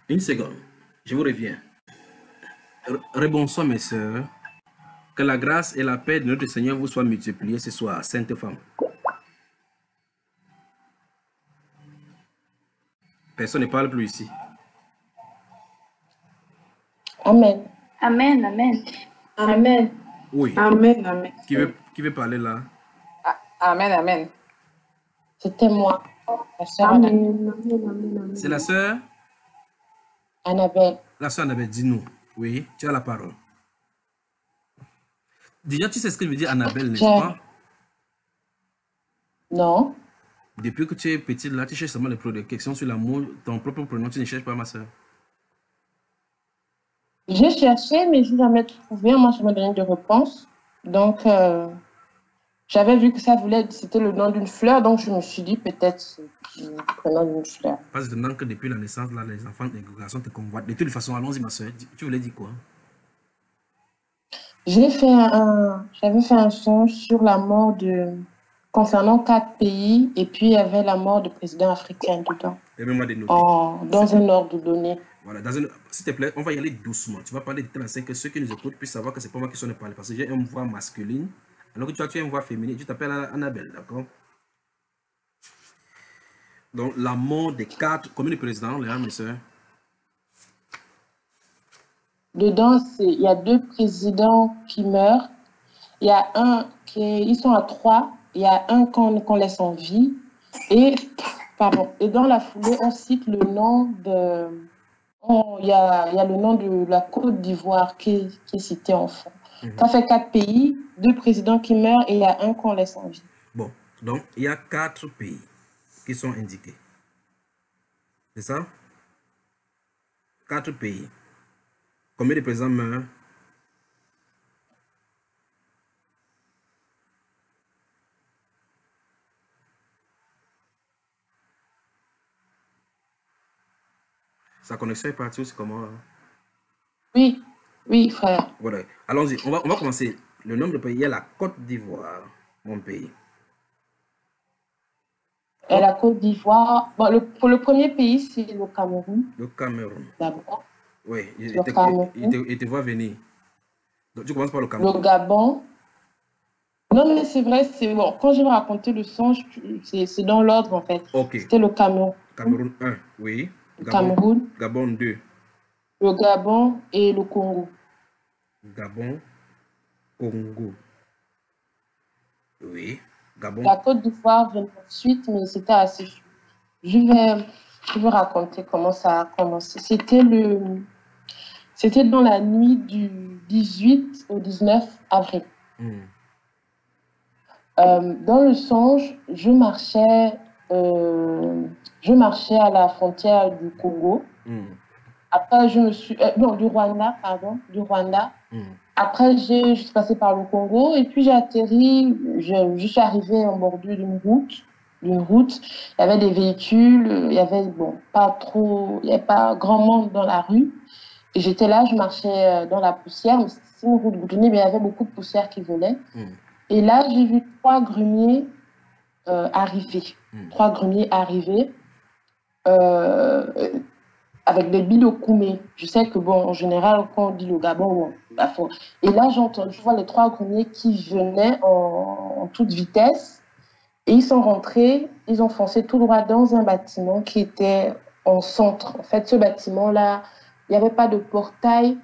Une seconde, je vous reviens. Rebonsoir mes sœurs. Que la grâce et la paix de notre Seigneur vous soient multipliées ce soir, sainte femme. Personne ne parle plus ici. Amen. Amen, amen. Amen. Oui. Amen, amen. Qui veut parler là? Amen, amen. C'était moi, la sœur Amen. C'est la sœur Annabelle. La sœur Annabelle, dis-nous. Oui, tu as la parole. Déjà, tu sais ce que veut dire Annabelle, n'est-ce pas? Non. Depuis que tu es petite, là, tu cherches seulement les questions sur l'amour, ton propre prénom, tu ne cherches pas, ma sœur. J'ai cherché, mais je n'ai jamais trouvé. Moi, je me donnais des réponses. Donc, j'avais vu que ça voulait, c'était le nom d'une fleur, donc je me suis dit peut-être c'est le prénom d'une fleur. Parce que depuis la naissance, là, les enfants, les garçons te convoitent. De toute façon, allons-y, ma soeur. Tu voulais dire quoi? J'avais fait un songe sur la mort concernant 4 pays, et puis il y avait la mort du président africain dedans. Permets-moi de noter. Dans un ordre donné. Voilà, s'il te plaît, on va y aller doucement. Tu vas parler de tel que ceux qui nous écoutent puissent savoir que c'est pas moi qui suis en train de parler. Parce que j'ai une voix masculine, alors que tu as une voix féminine. Tu t'appelles Annabelle, d'accord? Donc, la mort des 4, combien de présidents, les mes soeurs? Dedans, il y a 2 présidents qui meurent. Il y a ils sont à 3. Il y a un qu'on laisse en vie. Et dans la foulée, on cite le nom il y a le nom de la Côte d'Ivoire qui est cité en fond. Ça fait 4 pays, 2 présidents qui meurent et il y a un qu'on laisse en vie. Bon, donc il y a 4 pays qui sont indiqués. C'est ça? 4 pays. Combien de présidents meurent? Sa connexion est partie, c'est comment? Oui, frère. Voilà. Allons-y, on va commencer. Le nombre de pays, il y a la Côte d'Ivoire, mon pays. Et la Côte d'Ivoire, pour le premier pays, c'est le Cameroun. Le Cameroun. D'abord. Oui, il te voit venir. Donc, tu commences par le Cameroun. Le Gabon. Non, mais c'est vrai, c'est bon. Quand je vais raconter le songe, c'est dans l'ordre, en fait. Ok. C'était le Cameroun. Cameroun 1, oui. Le Cameroun. Gabon 2. Le Gabon et le Congo. Gabon, Congo. Oui. Gabon. La Côte d'Ivoire venait ensuite, mais c'était assez... Je vais raconter comment ça a commencé. C'était dans la nuit du 18 au 19 avril. Dans le songe, je marchais à la frontière du Congo. Après, du Rwanda, pardon, du Rwanda. Après, je suis passée par le Congo et puis j'ai atterri, je suis arrivée en bordure d'une route. Il y avait des véhicules, il y avait, il n'y avait pas grand monde dans la rue. Et j'étais là, je marchais dans la poussière, c'est une route goudronnée, mais il y avait beaucoup de poussière qui volait. Et là, j'ai vu 3 grumiers arriver. 3 grumiers arriver avec des billes au koumé. Je sais que, en général, quand on dit le Gabon, et là, je vois les 3 grumiers qui venaient en toute vitesse. Et ils sont rentrés, ils ont foncé tout droit dans un bâtiment qui était en centre. En fait, ce bâtiment-là, il n'y avait pas de portail.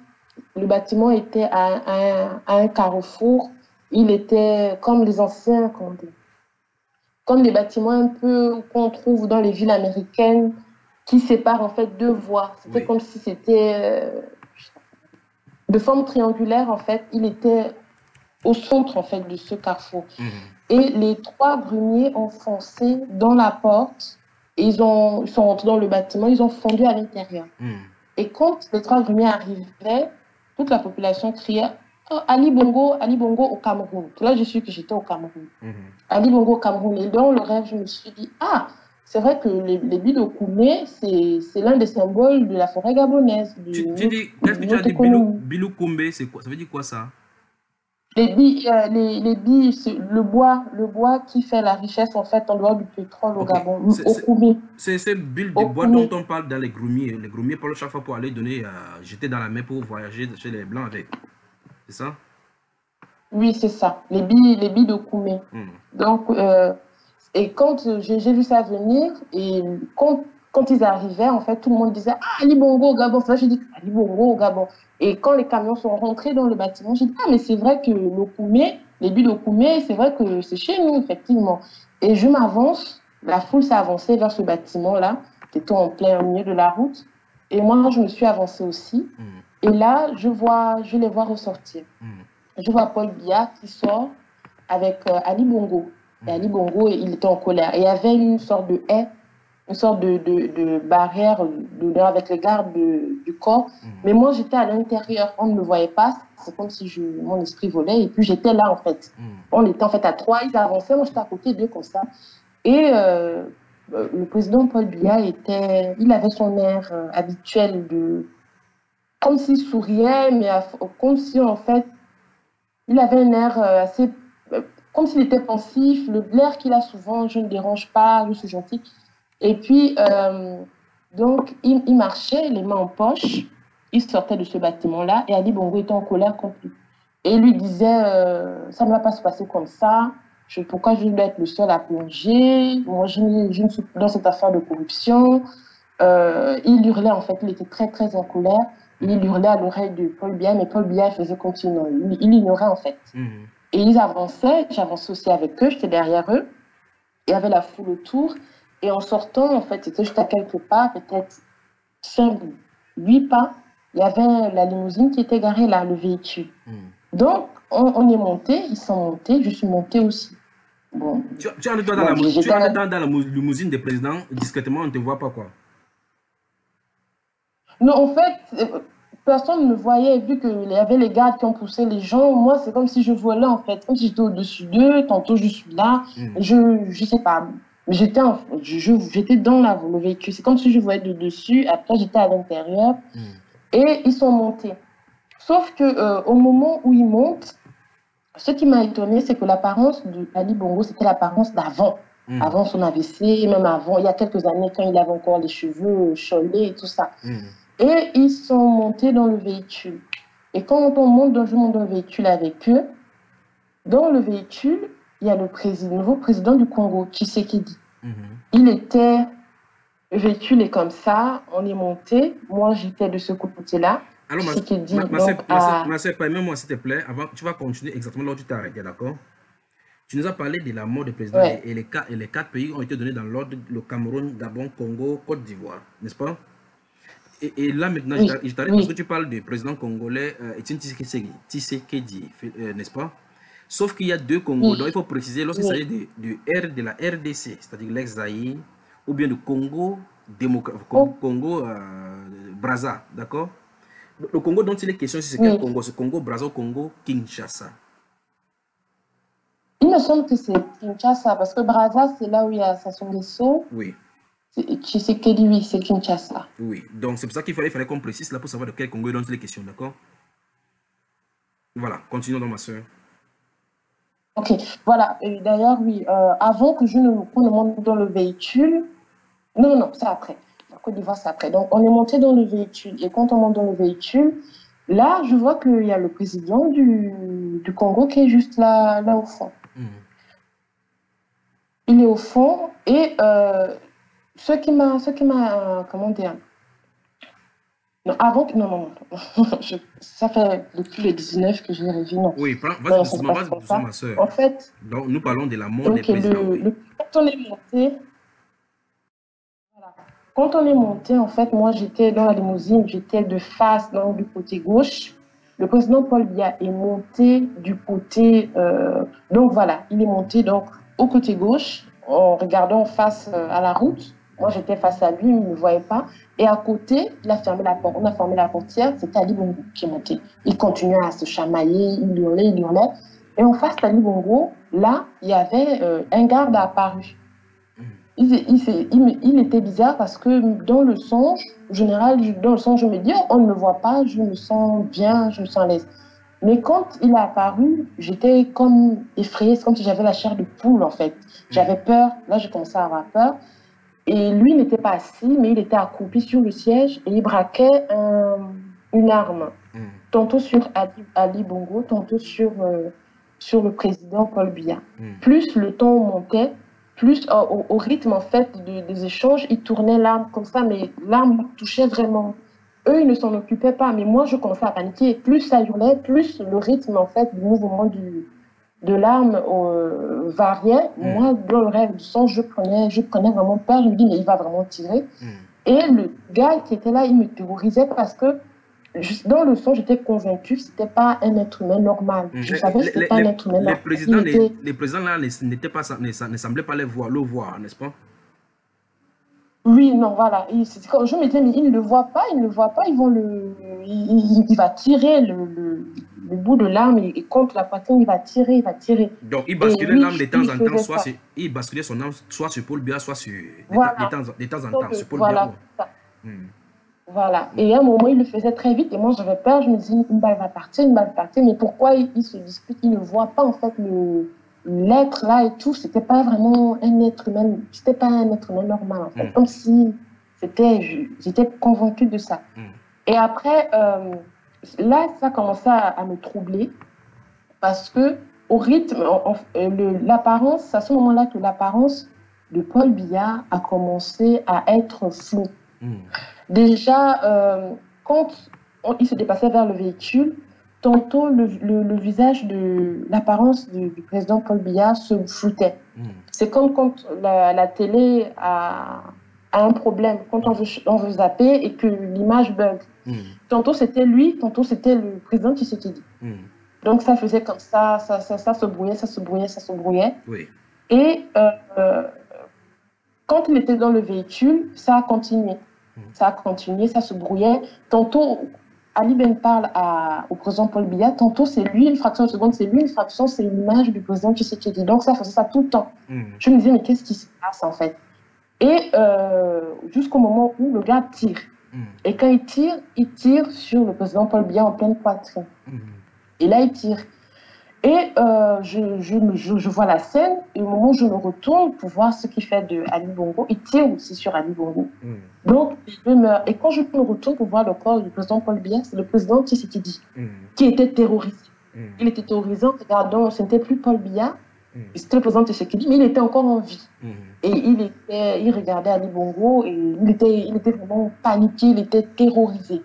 Le bâtiment était à un carrefour. Il était comme les anciens, comme des bâtiments un peu qu'on trouve dans les villes américaines qui séparent en fait 2 voies. C'était comme si c'était de forme triangulaire en fait. Il était au centre en fait de ce carrefour. Et les 3 grumiers ont foncé dans la porte. Et ils sont rentrés dans le bâtiment, ils ont fondu à l'intérieur. Et quand les 3 grumiers arrivaient, toute la population criait Ali Bongo au Cameroun. Là, je suis que j'étais au Cameroun. Ali Bongo au Cameroun. Et dans le rêve, je me suis dit, c'est vrai que les billes de koumé, c'est l'un des symboles de la forêt gabonaise. Qu'est-ce que tu as dit, Bilou Koumé, c'est quoi? Ça veut dire quoi ça? Les billes, le bois qui fait la richesse, en fait, en dehors du pétrole au Ok. Gabon, au Koumé. C'est ces bulles de Au bois dont Koumé. on parle dans les grumiers. Les grumiers parlent chaque fois pour aller donner, jeter dans la mer pour voyager chez les Blancs avec. C'est ça? Oui, c'est ça, les billes de Koumé. Hmm. Donc, et quand j'ai vu ça venir, et quand ils arrivaient, en fait, tout le monde disait, ah, Ali Bongo au Gabon. C'est là, j'ai dit, Ali Bongo au Gabon. Et quand les camions sont rentrés dans le bâtiment, j'ai dit, ah, mais c'est vrai que le Koumé, les billes de Koumé, c'est vrai que c'est chez nous, effectivement. Et je m'avance, la foule s'est avancée vers ce bâtiment-là, qui était en plein milieu de la route. Et moi, je me suis avancée aussi. Hmm. Et là, je les vois ressortir. Hmm. Je vois Paul Biya qui sort avec Ali Bongo. Et Ali Bongo, il était en colère. Et il y avait une sorte de haie, une sorte de barrière avec les gardes du corps. Mais moi, j'étais à l'intérieur. On ne me voyait pas. C'est comme si mon esprit volait. Et puis, j'étais là, en fait. On était en fait à trois. Ils avançaient. Moi, j'étais à côté d'eux comme ça. Et le président Paul Biya il avait son air habituel comme s'il souriait, mais comme si, en fait, il avait un air assez comme s'il était pensif, l'air qu'il a souvent, je ne dérange pas, je suis gentil. Et puis, donc, il marchait, les mains en poche, il sortait de ce bâtiment-là, et Ali Bongo était en colère contre lui. Et il lui disait, ça ne va pas se passer comme ça, pourquoi je dois être le seul à plonger, moi je ne suis plus dans cette affaire de corruption. Il hurlait, en fait, il était très, très en colère. Il hurlait à l'oreille de Paul Biya, mais Paul Biya faisait continuer. Il ignorait, en fait. Et ils avançaient, j'avançais aussi avec eux, j'étais derrière eux. Il y avait la foule autour. Et en sortant, en fait, c'était juste à quelques pas, peut-être 5, 8 pas, il y avait la limousine qui était garée là, le véhicule. Donc, on est monté, ils sont montés, je suis montée aussi. Bon, tu es allé dans la limousine des présidents, discrètement, on ne te voit pas quoi? Non, en fait, personne ne me voyait, vu qu'il y avait les gardes qui ont poussé les gens. Moi, c'est comme si je volais, en fait. Comme si j'étais au-dessus d'eux. Tantôt, je suis là. Je sais pas. J'étais dans le véhicule. C'est comme si je voyais de dessus. Après, j'étais à l'intérieur. Et ils sont montés. Sauf qu'au moment où ils montent, ce qui m'a étonné, c'est que l'apparence de Ali Bongo, c'était l'apparence d'avant. Avant son AVC, même avant, il y a quelques années, quand il avait encore les cheveux cholés et tout ça. Et ils sont montés dans le véhicule. Et quand je monte dans le véhicule avec eux, dans le véhicule, il y a le nouveau président du Congo, Tshisekedi. Le véhicule est comme ça, on est monté. Moi, j'étais de ce côté-là. Alors, ma soeur, permets-moi s'il te plaît, avant, tu vas continuer exactement là où tu t'es arrêté, d'accord? Tu nous as parlé de la mort du président et les 4 pays ont été donnés dans l'ordre: le Cameroun, Gabon, Congo, Côte d'Ivoire, n'est-ce pas? Et là maintenant, je t'arrête parce que tu parles du président congolais Etienne Tshisekedi, n'est-ce pas? Sauf qu'il y a 2 Congos, donc il faut préciser, lorsqu'il s'agit de la RDC, c'est-à-dire l'ex-Zaïre, ou bien du Congo, Congo Brazza, d'accord? Le Congo dont il est question, c'est quel Congo? C'est Congo Brazza ou Congo Kinshasa? Il me semble que c'est Kinshasa, parce que Brazza, c'est là où il y a Sassou Nguesso. Oui. Tshisekedi, oui, c'est Kinshasa. Oui, donc c'est pour ça qu'il fallait qu'on précise là pour savoir de quel Congo dont il est question, d'accord? Voilà, continuons dans ma soeur. Ok, voilà. D'ailleurs, oui, avant qu'on ne monte dans le véhicule, non, c'est après. La Côte d'Ivoire, c'est après. Donc, on est monté dans le véhicule. Et quand on monte dans le véhicule, là, je vois qu'il y a le président du Congo qui est juste là au fond. Il est au fond. Et ce qui m'a, comment dire, non, avant que, non. Ça fait depuis le 19 que je l'ai revu, non. Oui, vas-y doucement, ma soeur. En fait, donc, nous parlons de la mort des présidents. Quand on est monté, voilà. Quand on est monté, en fait, moi, j'étais dans la limousine, j'étais de face, donc du côté gauche. Le président Paul Biya est monté du côté, donc voilà, il est monté donc au côté gauche, en regardant face à la route. Moi, j'étais face à lui, il ne me voyait pas. Et à côté, il a fermé la porte. On a fermé la portière, c'était Ali Bongo qui est monté. Il continuait à se chamailler, il hurlait. Et en face d'Ali Bongo, là, il y avait un garde apparu. Il était bizarre parce que dans le songe, en général, je me dis, oh, on ne me voit pas, je me sens bien, je me sens à l'aise. Mais quand il est apparu, j'étais comme effrayée, c'est comme si j'avais la chair de poule en fait. J'avais peur, là je commençais à avoir peur. Et lui n'était pas assis, mais il était accroupi sur le siège et il braquait une arme. Tantôt sur Ali Bongo, tantôt sur le président Paul Biya. Plus le temps montait, plus au rythme en fait des échanges, il tournait l'arme comme ça, mais l'arme touchait vraiment. Eux, ils ne s'en occupaient pas, mais moi, je commençais à paniquer. Plus ça hurlait, plus le rythme en fait du mouvement de l'arme variait. Moi, dans le rêve du sang, je prenais vraiment peur. Je me dis, mais il va vraiment tirer. Et le gars qui était là, il me terrorisait parce que dans le son, j'étais convaincue que ce n'était pas un être humain normal. Je savais que ce n'était pas un être humain normal. Les présidents là ne semblaient pas le voir, n'est-ce pas? Oui, non, voilà. Je me disais, mais il ne le voit pas, il va tirer le bout de l'arme et contre la poitrine, il va tirer. Donc, il basculait l'arme de temps en temps, il basculait son arme soit sur Paul Biya, soit sur de temps en temps, sur Paul Biya. Voilà. Et à un moment, il le faisait très vite. Et moi, j'avais peur. Je me disais, une balle va partir. Mais pourquoi il se dispute? Il ne voit pas, en fait, l'être là et tout. C'était pas vraiment un être humain. C'était pas un être humain normal, en fait. Comme si j'étais convaincue de ça. Et après, là, ça commençait à me troubler. Parce que, au rythme, l'apparence, c'est à ce moment-là que l'apparence de Paul Biya a commencé à être floue. Déjà, quand il se dépassait vers le véhicule, tantôt le visage l'apparence du président Paul Biya se floutait. C'est comme quand la télé a un problème, quand on veut zapper et que l'image bug. Tantôt c'était lui, tantôt c'était le président Tshisekedi. Donc ça faisait comme ça se brouillait. Oui. Et quand il était dans le véhicule, ça a continué. Ça se brouillait. Tantôt, Ali Ben parle au président Paul Biya, tantôt c'est lui, une fraction de seconde, c'est lui, une fraction, c'est l'image du président Tshisekedi. Donc ça faisait ça tout le temps. Je me disais, mais qu'est-ce qui se passe en fait? Et jusqu'au moment où le gars tire. Et quand il tire sur le président Paul Biya en pleine poitrine. Et là, il tire. Et je vois la scène, et au moment où je me retourne pour voir ce qu'il fait de Ali Bongo, il tire aussi sur Ali Bongo. Donc, je meurs. Et quand je me retourne pour voir le corps du président Paul Biya, c'est le président Tshisekedi qui était terrorisé. Il était terrorisé en regardant, ce n'était plus Paul Biya, c'était le président Tshisekedi, mais il était encore en vie. Et il regardait Ali Bongo, et il était vraiment paniqué, il était terrorisé.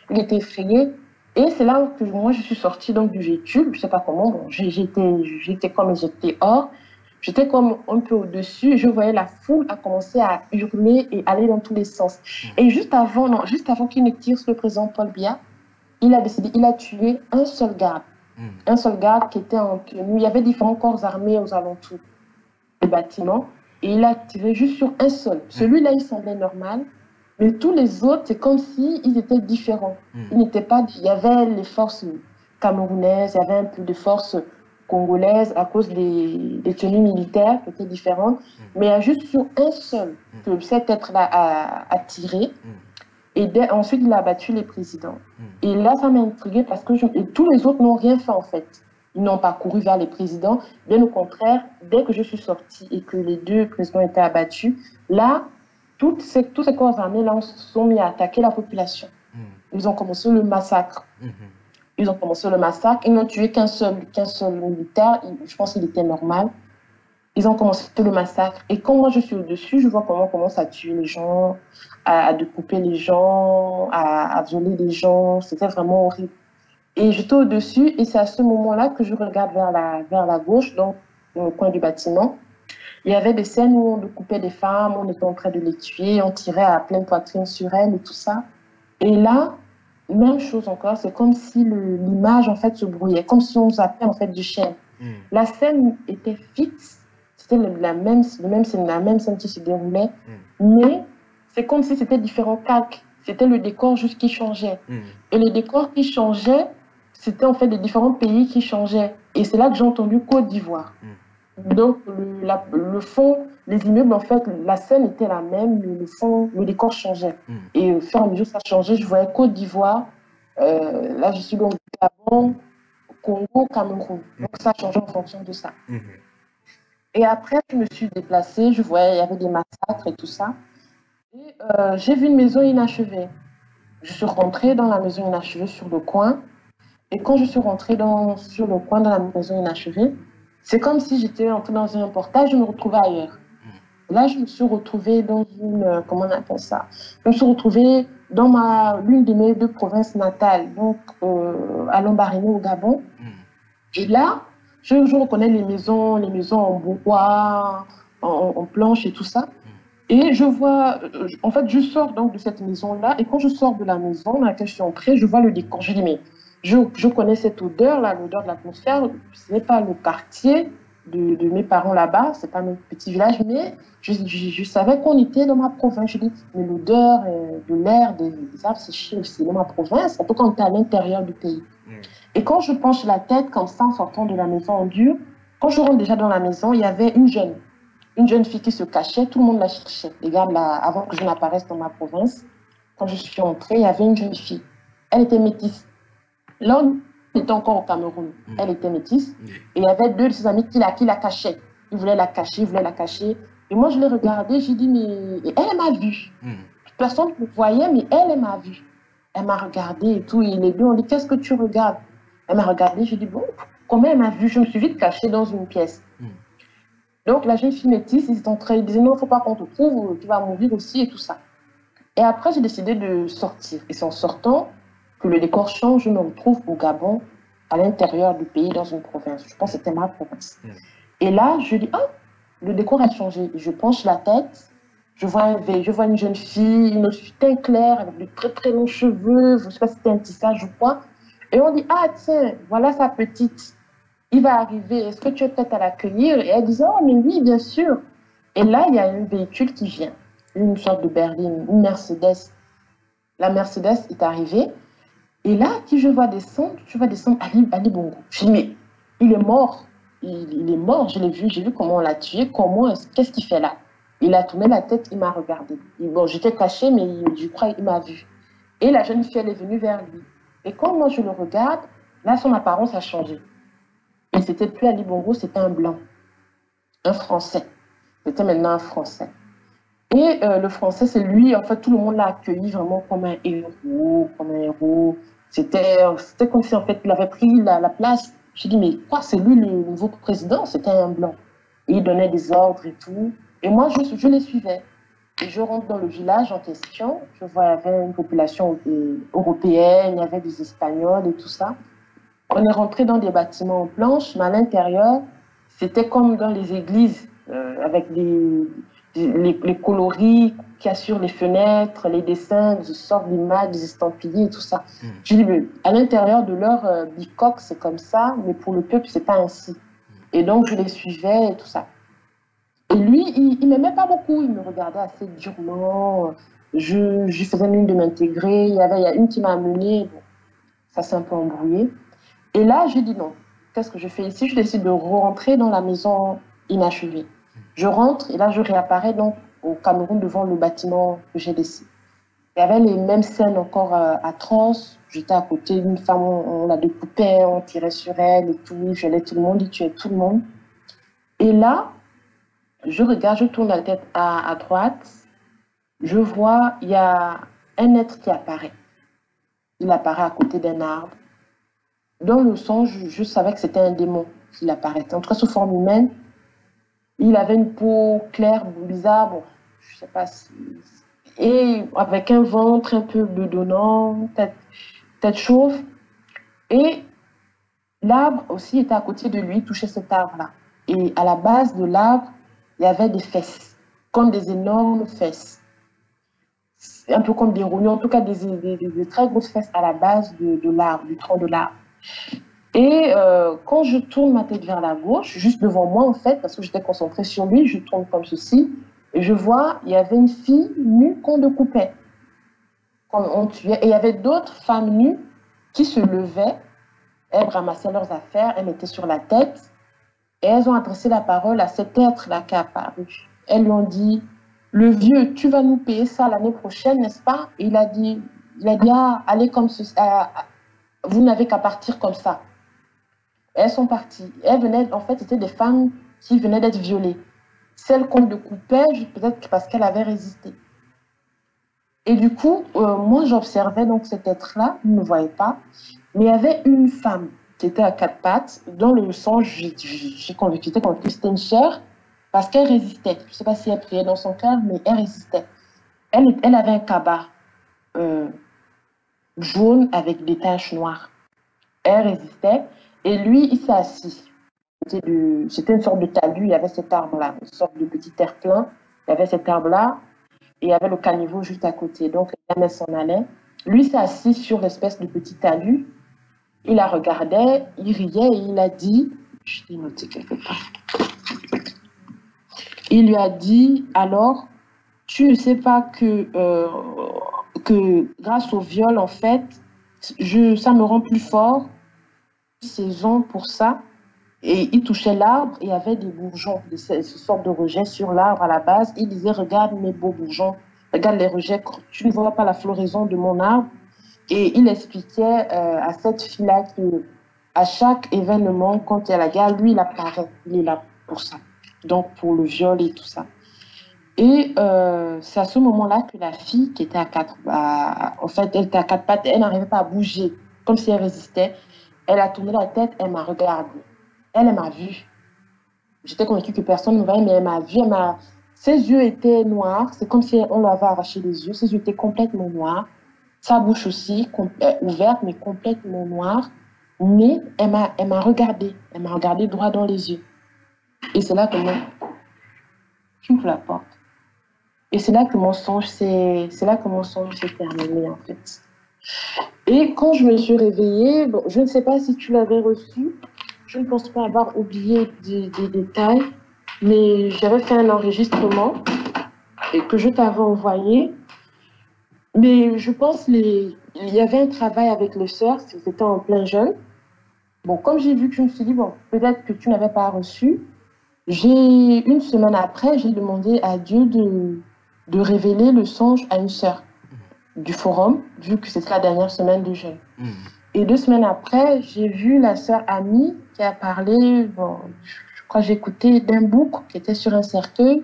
Il était effrayé. Et c'est là que moi, je suis sortie donc, du véhicule, je ne sais pas comment, bon, j'étais hors, j'étais comme un peu au-dessus, je voyais la foule a commencé à hurler et aller dans tous les sens. Et juste avant qu'il ne tire sur le président Paul Biya, il a tué un seul garde. Un seul garde qui était en tenue. Il y avait différents corps armés aux alentours du bâtiment, et il a tiré juste sur un seul. Celui-là, il semblait normal. Mais tous les autres, c'est comme s'ils étaient différents. Il y avait les forces camerounaises, il y avait un peu de forces congolaises à cause des tenues militaires qui étaient différentes. Mais il y a juste sur un seul que cet être-là a tiré. Et ensuite, il a abattu les présidents. Et là, ça m'a intriguée parce que tous les autres n'ont rien fait en fait. Ils n'ont pas couru vers les présidents. Bien au contraire, dès que je suis sortie et que les deux présidents étaient abattus, là, tous ces corps armés là se sont mis à attaquer la population. Ils ont commencé le massacre. Ils n'ont tué qu'un seul militaire. Je pense qu'il était normal. Ils ont commencé le massacre. Et quand moi je suis au-dessus, je vois comment on commence à tuer les gens, à découper les gens, à violer les gens. C'était vraiment horrible. Et j'étais au-dessus et c'est à ce moment-là que je regarde vers la gauche, donc au coin du bâtiment. Il y avait des scènes où on découpait des femmes, on était en train de les tuer, on tirait à pleine poitrine sur elles et tout ça. Et là, même chose encore, c'est comme si l'image en fait se brouillait, comme si on zappait en fait du chêne. La scène était fixe, c'était la même scène qui se déroulait, mais c'est comme si c'était différents calques. C'était le décor juste qui changeait. Et le décor qui changeait, c'était en fait des différents pays qui changeaient. Et c'est là que j'ai entendu Côte d'Ivoire. Donc, le fond, les immeubles, en fait, la scène était la même, le fond, le décor changeait. Et au fur et à mesure que ça changeait, je voyais Côte d'Ivoire. Là, je suis dans le Gabon. Congo, Cameroun. Donc ça changeait en fonction de ça. Mhm. Et après, je me suis déplacée, je voyais, il y avait des massacres et tout ça. Et j'ai vu une maison inachevée. Je suis rentrée dans la maison inachevée sur le coin. Et quand je suis rentrée sur le coin de la maison inachevée, c'est comme si j'étais entrée dans un portail, je me retrouvais ailleurs. Là, je me suis retrouvée dans une, comment on appelle ça? Je me suis retrouvée dans l'une de mes 2 provinces natales, donc à Lambaréné au Gabon. Et là, je reconnais les maisons en bois, en planches et tout ça. Et je vois, en fait, je sors donc de cette maison-là, et quand je sors de la maison dans laquelle je suis entrée, je vois le décor. Je dis, mais je connais cette odeur-là, l'odeur de l'atmosphère. Ce n'est pas le quartier de mes parents là-bas, ce n'est pas notre petit village, mais je savais qu'on était dans ma province. Je dis, mais l'odeur de l'air, des arbres séchés, c'est dans ma province, surtout quand on est à l'intérieur du pays. Et quand je penche la tête comme ça en sortant de la maison en dur, quand je rentre déjà dans la maison, il y avait une jeune fille qui se cachait, tout le monde la cherchait. Regarde, là, avant que je n'apparaisse dans ma province, quand je suis entrée, il y avait une jeune fille. Elle était métisse. Là, on était encore au Cameroun. Elle était métisse. Et il y avait 2 de ses amis qui la cachaient. Ils voulaient la cacher. Et moi, je l'ai regardée, j'ai dit, mais elle m'a vue. Personne ne me voyait, mais elle m'a vue. Elle m'a regardée et tout. Et les 2 ont dit, qu'est-ce que tu regardes? Elle m'a regardée, j'ai dit, bon, comment elle m'a vue? Je me suis vite cachée dans une pièce. Donc, la jeune fille métisse, ils disaient, non, il ne faut pas qu'on te trouve, tu vas mourir aussi et tout ça. Et après, j'ai décidé de sortir. Et c'est en sortant que le décor change, je me retrouve au Gabon, à l'intérieur du pays, dans une province. Je pense que c'était ma province. Et là, je dis, ah, le décor a changé. Et je penche la tête, je vois une jeune fille, une autre fille teint clair, avec de très très longs cheveux, je ne sais pas si c'était un tissage ou quoi. Et on dit, ah tiens, voilà sa petite. Il va arriver, est-ce que tu es prête à l'accueillir? Et elle disait, oh mais oui, bien sûr. Et là, il y a un véhicule qui vient, une sorte de berline, une Mercedes. La Mercedes est arrivée. Et là, qui je vois descendre, Ali Bongo. Je dis, mais il est mort. Il est mort, je l'ai vu, j'ai vu comment on l'a tué, qu'est-ce qu'il fait là? Il a tourné la tête, il m'a regardé. Bon, j'étais cachée, mais je crois qu'il m'a vu. Et la jeune fille, elle est venue vers lui. Et quand moi je le regarde, là, son apparence a changé. Et c'était plus Ali Bongo, c'était un blanc, un Français. C'était maintenant un Français. Et le Français, c'est lui, en fait, tout le monde l'a accueilli vraiment comme un héros, C'était comme si, en fait, il avait pris la place. J'ai dit, mais quoi, c'est lui le nouveau président? C'était un blanc. Et il donnait des ordres et tout. Et moi, je les suivais. Et je rentre dans le village en question. Je vois, il y avait une population européenne, il y avait des Espagnols et tout ça. On est rentré dans des bâtiments en planches, mais à l'intérieur, c'était comme dans les églises, avec les coloris qu'il y a sur les fenêtres, les dessins, des sortes d'images, des estampillés et tout ça. Je dis, mais à l'intérieur de leur bicoque, c'est comme ça, mais pour le peuple, c'est pas ainsi. Et donc, je les suivais et tout ça. Et lui, il m'aimait pas beaucoup, il me regardait assez durement. Je faisais mine de m'intégrer. Il y a une qui m'a amenée, bon, ça s'est un peu embrouillé. Et là, j'ai dit non. Qu'est-ce que je fais ici? Je décide de rentrer dans la maison inachevée. Je rentre et là, je réapparais donc au Cameroun devant le bâtiment que j'ai laissé. Il y avait les mêmes scènes encore à Trans. J'étais à côté d'une femme, on la découpait, on tirait sur elle et tout. Je violais tout le monde, il tuait tout le monde. Et là, je regarde, je tourne la tête à droite. Je vois, il y a un être qui apparaît. Il apparaît à côté d'un arbre. Dans le son, je savais que c'était un démon qui apparaissait. En tout cas, sous forme humaine. Il avait une peau claire, bizarre, bon, je sais pas si... Et avec un ventre un peu bedonnant, tête chauve. Et l'arbre aussi était à côté de lui, touchait cet arbre-là. Et à la base de l'arbre, il y avait des fesses, comme des énormes fesses. Un peu comme des rognons, en tout cas des très grosses fesses à la base de l'arbre, du tronc de l'arbre. Et quand je tourne ma tête vers la gauche, juste devant moi en fait, parce que j'étais concentrée sur lui, je tourne comme ceci, et je vois, il y avait une fille nue qu'on découpait, qu'on tuait, et il y avait d'autres femmes nues qui se levaient, elles ramassaient leurs affaires, elles mettaient sur la tête, et elles ont adressé la parole à cet être-là qui est apparu. Elles lui ont dit, le vieux, tu vas nous payer ça l'année prochaine, n'est-ce pas? Et il a dit, ah, allez comme ceci, vous n'avez qu'à partir comme ça. Elles sont parties. Elles venaient, en fait, c'était des femmes qui venaient d'être violées. Celle qu'on le coupait, peut-être parce qu'elle avait résisté. Et du coup, moi, j'observais donc cet être-là, il ne me voyait pas, mais il y avait une femme qui était à quatre pattes, dans le sang, j'étais convaincue que c'était une sœur, parce qu'elle résistait. Je ne sais pas si elle priait dans son cœur, mais elle résistait. Elle avait un cabas euh, jaune avec des taches noires. Elle résistait, et lui, il s'est assis. C'était une sorte de talus, il y avait cet arbre-là, une sorte de petit terre-plein, il y avait cet arbre-là, et il y avait le caniveau juste à côté. Donc, elle s'en allait. Lui s'est assis sur l'espèce de petit talus. Il la regardait, il riait et il a dit, je l'ai noté quelque part, il lui a dit, alors, tu ne sais pas que grâce au viol, en fait, ça me rend plus fort, saison pour ça. Et il touchait l'arbre et il y avait des bourgeons, ce sorte de rejets sur l'arbre à la base. Il disait, regarde mes beaux bourgeons, regarde les rejets, tu ne vois pas la floraison de mon arbre. Et il expliquait à cette fille-là que à chaque événement, quand il y a la guerre, lui, il apparaît, il est là pour ça. Donc pour le viol et tout ça. Et c'est à ce moment-là que la fille qui était en fait, elle était à quatre pattes, elle n'arrivait pas à bouger, comme si elle résistait. Elle a tourné la tête, elle m'a regardée. Elle m'a vue. J'étais convaincue que personne ne me voyait, mais elle m'a vue. Ses yeux étaient noirs. C'est comme si on lui avait arraché les yeux. Ses yeux étaient complètement noirs. Sa bouche aussi, ouverte, mais complètement noire. Mais elle m'a regardée. Elle m'a regardée droit dans les yeux. Et c'est là que j'ouvre la porte. Et c'est là que mon songe s'est terminé, en fait. Et quand je me suis réveillée, bon, je ne sais pas si tu l'avais reçu. Je ne pense pas avoir oublié des détails, mais j'avais fait un enregistrement et que je t'avais envoyé. Mais je pense il y avait un travail avec les sœurs, c'était en plein jeûne. Bon, comme j'ai vu que je me suis dit, bon, peut-être que tu n'avais pas reçu, une semaine après, j'ai demandé à Dieu de révéler le songe à une sœur du forum, vu que c'était la dernière semaine de jeûne. Et 2 semaines après, j'ai vu la sœur Annie qui a parlé, bon, je crois que j'ai écouté d'un bouc qui était sur un cercueil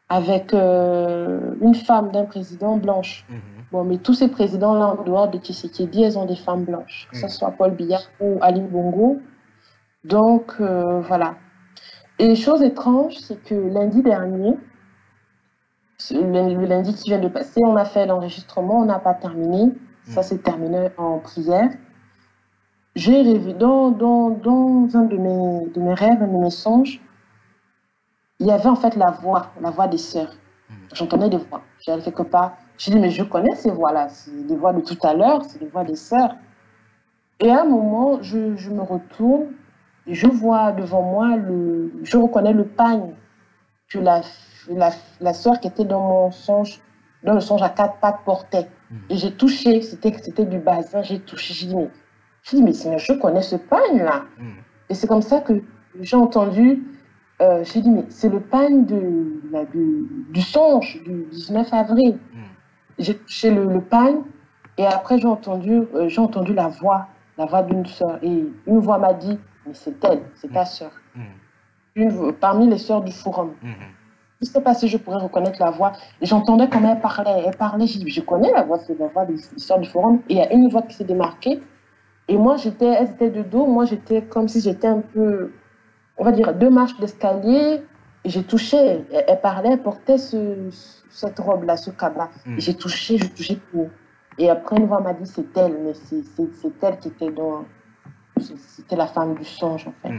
avec une femme d'un président blanche. Bon, mais tous ces présidents-là, en dehors de Tshisekedi, elles ont des femmes blanches, que ce soit Paul Biya ou Ali Bongo. Donc, voilà. Et chose étrange, c'est que lundi dernier, le lundi qui vient de passer, on a fait l'enregistrement, on n'a pas terminé. Ça s'est terminé en prière. J'ai rêvé dans un de mes rêves, un de mes songes, il y avait en fait la voix des sœurs. J'entendais des voix. J'allais quelque part. J'ai dit, mais je connais ces voix-là. C'est les voix de tout à l'heure, c'est les voix des sœurs. Et à un moment, je me retourne et je vois devant moi, je reconnais le pagne que la sœur qui était dans le songe à 4 pattes portait. Et j'ai touché, c'était du bassin, j'ai touché, j'ai dit, mais Seigneur, je connais ce pagne-là. Et c'est comme ça que j'ai entendu, j'ai dit, mais c'est le pagne du songe du 19 avril. J'ai touché le pagne et après j'ai entendu la voix d'une sœur. Et une voix m'a dit, mais c'est elle, c'est ta sœur. Parmi les sœurs du forum. Je ne sais pas si je pourrais reconnaître la voix. J'entendais comment elle parlait. Je dis, je connais la voix, c'est la voix des sœurs du forum. Et il y a une voix qui s'est démarquée. Et moi, elles étaient de dos. Moi, j'étais comme si j'étais un peu, on va dire, 2 marches d'escalier. Et j'ai touché. Elle parlait, elle portait cette robe-là, ce cabas. Et j'ai touché tout. Et après, une voix m'a dit, c'est elle. Mais c'est elle qui était dans... C'était la femme du songe, en fait.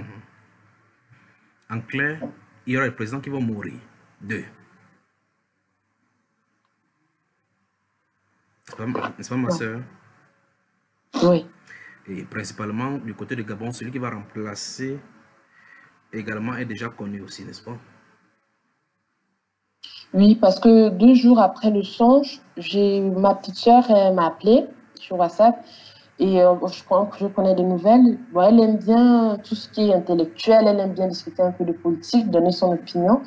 En clair, il y aura les présidents qui vont mourir. 2. N'est-ce pas, ma soeur? Oui. Et principalement, du côté de Gabon, celui qui va remplacer également est déjà connu aussi, n'est-ce pas? Oui, parce que 2 jours après le songe, ma petite sœur m'a appelé sur WhatsApp et je connais des nouvelles. Bon, elle aime bien tout ce qui est intellectuel, elle aime bien discuter un peu de politique, donner son opinion.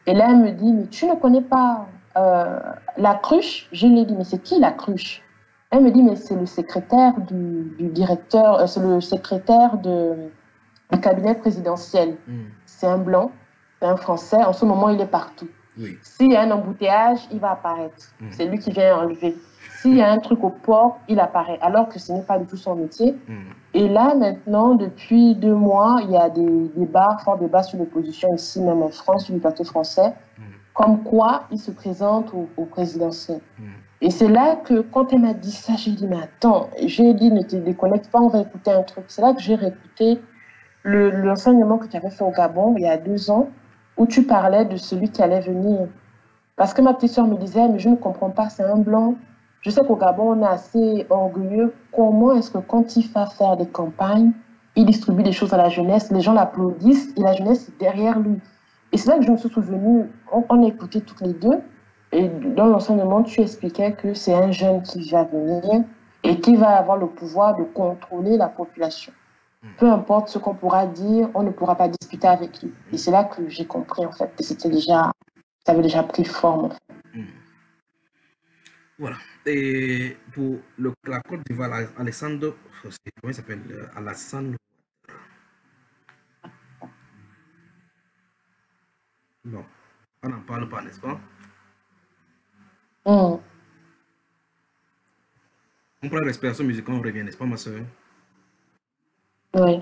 Et là, elle me dit, mais tu ne connais pas la cruche? Je lui ai dit, mais c'est qui la cruche? Elle me dit, mais c'est le secrétaire du directeur, c'est le secrétaire le cabinet présidentiel, c'est un blanc, c'est un Français. En ce moment, il est partout. Oui. S'il y a un embouteillage, il va apparaître. C'est lui qui vient enlever. S'il y a un truc au port, il apparaît, alors que ce n'est pas du tout son métier. Et là, maintenant, depuis 2 mois, il y a des débats, forts débats sur l'opposition ici, même en France, sur le plateau français, comme quoi il se présente au présidentiel. Et c'est là que, quand elle m'a dit ça, j'ai dit, mais attends, j'ai dit, ne te déconnecte pas, on va écouter un truc. C'est là que j'ai réécouté l'enseignement que tu avais fait au Gabon il y a 2 ans, où tu parlais de celui qui allait venir. Parce que ma petite soeur me disait, mais je ne comprends pas, c'est un blanc. Je sais qu'au Gabon, on est assez orgueilleux. Comment est-ce que quand il va faire des campagnes, il distribue des choses à la jeunesse, les gens l'applaudissent et la jeunesse est derrière lui. Et c'est là que je me suis souvenue, on a écouté toutes les deux, et dans l'enseignement, tu expliquais que c'est un jeune qui va venir et qui va avoir le pouvoir de contrôler la population. Peu importe ce qu'on pourra dire, on ne pourra pas discuter avec lui. Et c'est là que j'ai compris, en fait, que ça avait déjà pris forme. En fait. Voilà. Et pour la Côte d'Ivoire, Alessandro, comment il s'appelle? Alassane. Bon, on n'en parle pas, n'est-ce pas? On prend la respiration musicale, on revient, n'est-ce pas, ma soeur? Oui.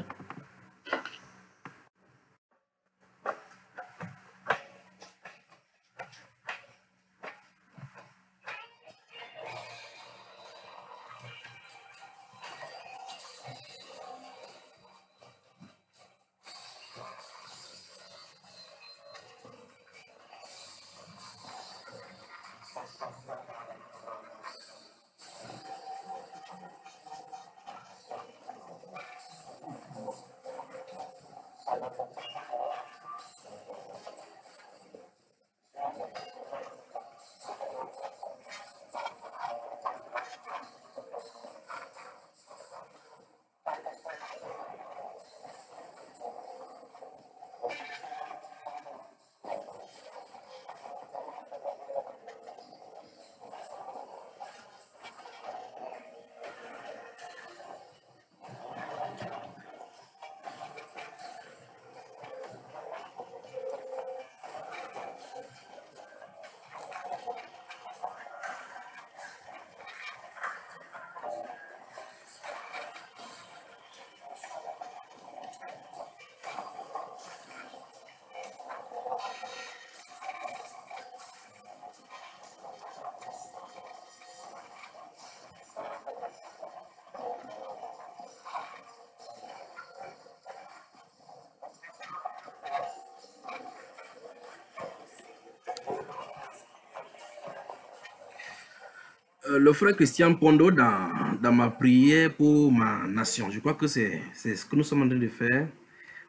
Le frère Christian Pondo, dans ma prière pour ma nation, je crois que c'est ce que nous sommes en train de faire,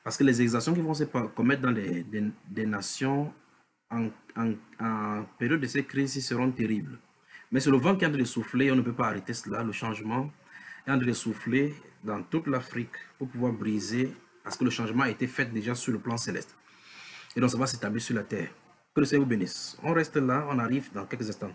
parce que les exactions qui vont se commettre dans des nations en période de ces crises seront terribles. Mais c'est le vent qui est en train de souffler, on ne peut pas arrêter cela, le changement est en train de souffler dans toute l'Afrique pour pouvoir briser, parce que le changement a été fait déjà sur le plan céleste. Et donc ça va s'établir sur la terre. Que le Seigneur vous bénisse. On reste là, on arrive dans quelques instants.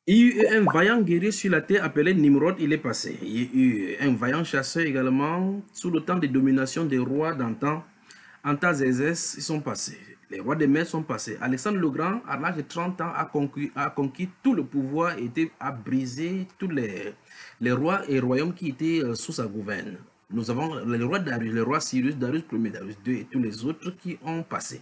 Il y a eu un vaillant guerrier sur la terre appelé Nimrod, il est passé. Il y a eu un vaillant chasseur également, sous le temps de domination des rois d'antan. Antazézès, ils sont passés. Les rois des mers sont passés. Alexandre le Grand, à l'âge de 30 ans, a conquis tout le pouvoir et a brisé tous les rois et royaumes qui étaient sous sa gouverne. Nous avons le roi Darius, le roi Cyrus, Darius Ier, Darius II et tous les autres qui ont passé.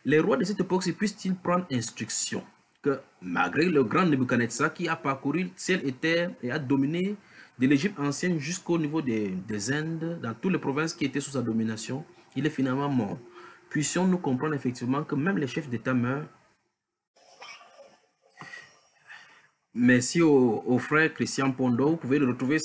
Les rois de cette époque, puissent-ils prendre instruction que malgré le grand Nebuchadnezzar qui a parcouru ciel et terre et a dominé de l'Égypte ancienne jusqu'au niveau des Indes, dans toutes les provinces qui étaient sous sa domination, il est finalement mort. Puissions-nous comprendre effectivement que même les chefs d'État meurent. Merci au frère Christian Pondo. Vous pouvez le retrouver,